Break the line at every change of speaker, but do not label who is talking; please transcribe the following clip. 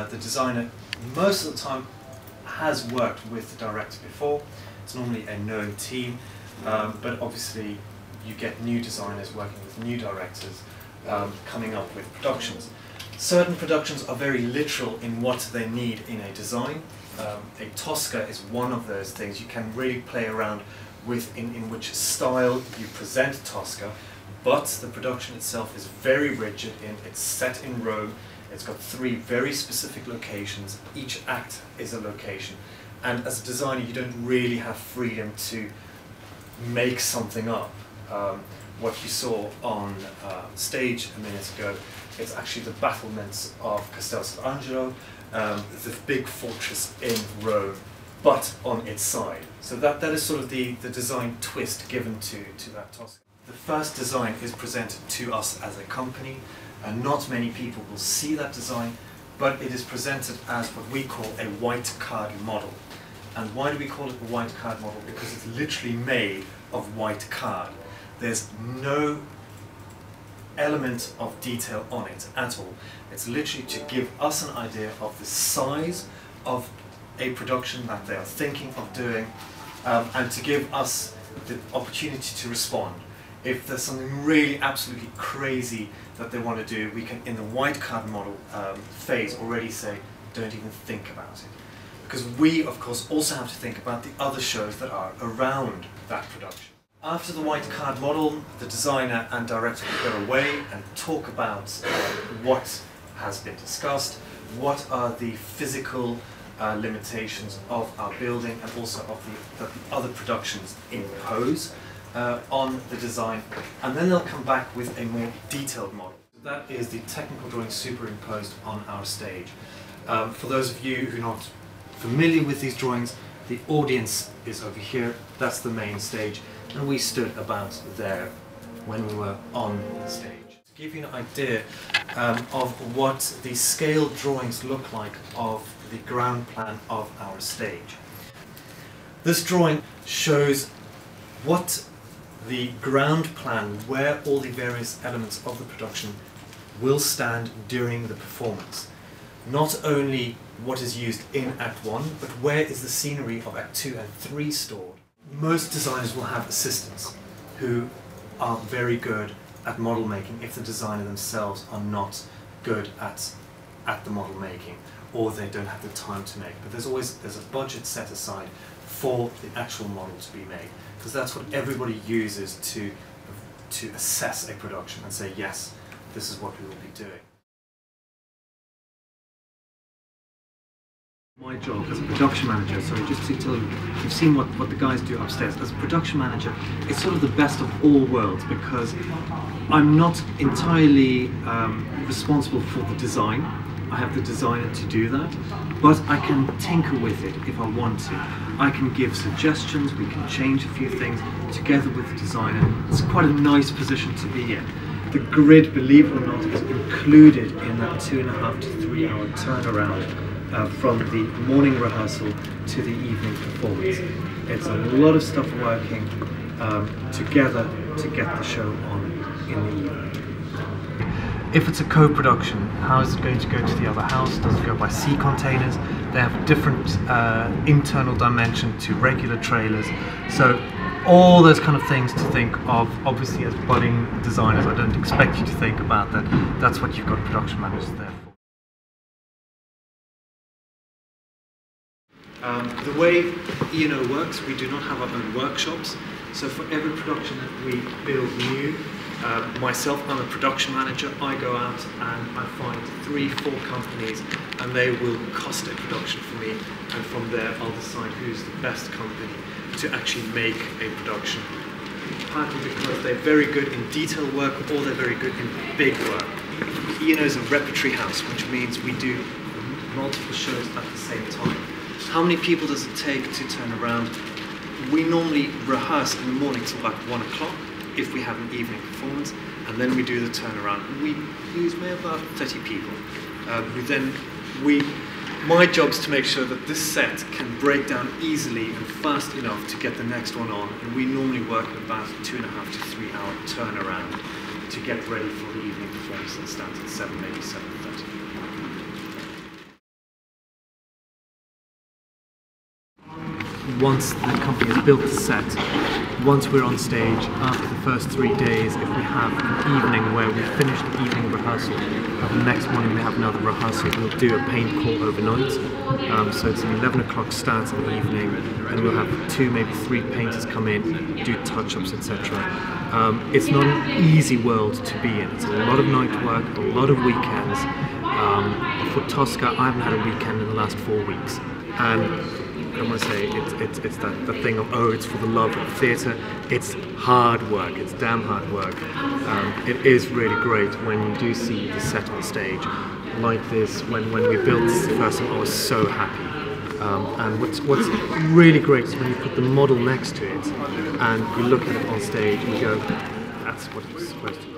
the designer most of the time has worked with the director before. It's normally a known team, but obviously you get new designers working with new directors, coming up with productions. Certain productions are very literal in what they need in a design. A Tosca is one of those things. You can really play around with in which style you present Tosca, but the production itself is very rigid. It's set in Rome. It's got 3 very specific locations. Each act is a location, and as a designer you don't really have freedom to make something up. What you saw on stage a minute ago, it's actually the battlements of Castel Sant'Angelo, the big fortress in Rome, but on its side. So that is sort of the design twist given to that Tosca. The first design is presented to us as a company, and not many people will see that design, but it is presented as what we call a white card model. And why do we call it a white card model? Because it's literally made of white card. There's no element of detail on it at all. It's literally to give us an idea of the size of a production that they are thinking of doing, and to give us the opportunity to respond. If there's something really absolutely crazy that they want to do, we can, in the white card model phase, already say, don't even think about it. Because we, of course, also have to think about the other shows that are around that production. After the white card model, the designer and director will go away and talk about what has been discussed, what are the physical limitations of our building, and also of the other productions impose on the design, and then they'll come back with a more detailed model. That is the technical drawing superimposed on our stage. For those of you who are not familiar with these drawings, the audience is over here. That's the main stage, and we stood about there when we were on the stage. To give you an idea of what the scale drawings look like of the ground plan of our stage. This drawing shows what the ground plan, where all the various elements of the production will stand during the performance. Not only what is used in Act 1, but where is the scenery of Act 2 and 3 stored. Most designers will have assistants who are very good at model making if the designer themselves are not good at the model making, or they don't have the time to make. But there's a budget set aside for the actual model to be made, because that's what everybody uses to assess a production and say, yes, this is what we will be doing. My job as a production manager, so just to tell you, you've seen what the guys do upstairs. As a production manager, it's sort of the best of all worlds, because I'm not entirely responsible for the design. I have the designer to do that, but I can tinker with it if I want to. I can give suggestions, we can change a few things together with the designer. It's quite a nice position to be in. The grid, believe it or not, is included in that 2.5 to 3 hour turnaround from the morning rehearsal to the evening performance. It's a lot of stuff working together to get the show on in the evening. If it's a co-production, how is it going to go to the other house? Does it go by sea containers? They have a different internal dimension to regular trailers. So all those kind of things to think of. Obviously, as budding designers, I don't expect you to think about that. That's what you've got production managers there for. The way E&O works, we do not have our own workshops. So for every production that we build new, myself, I'm a production manager. I go out and I find 3-4 companies, and they will cost a production for me, and from there I'll decide who's the best company to actually make a production. Partly because they're very good in detail work, or they're very good in big work. E&O is a repertory house, which means we do multiple shows at the same time. How many people does it take to turn around? We normally rehearse in the morning till about 1 o'clock if we have an evening performance, and then we do the turnaround. And we use maybe about 30 people. My job is to make sure that this set can break down easily and fast enough to get the next one on, and we normally work at about a 2.5 to 3 hour turnaround to get ready for the evening performance that starts at 7, maybe 7:30. once the company has built the set, once we're on stage, after the first 3 days, if we have an evening where we finish the evening rehearsal, the next morning we have another rehearsal, we'll do a paint call overnight. So it's an 11 o'clock start in the evening, and we'll have 2, maybe 3 painters come in, do touch-ups, etc. It's not an easy world to be in. It's a lot of night work, a lot of weekends. For Tosca, I haven't had a weekend in the last 4 weeks. And I don't want to say it's that thing of, oh, it's for the love of theatre. It's hard work, it's damn hard work. It is really great when you do see the set on stage like this. When we built this the first time, I was so happy. And what's really great is when you put the model next to it and you look at it on stage and you go, that's what it's supposed to be.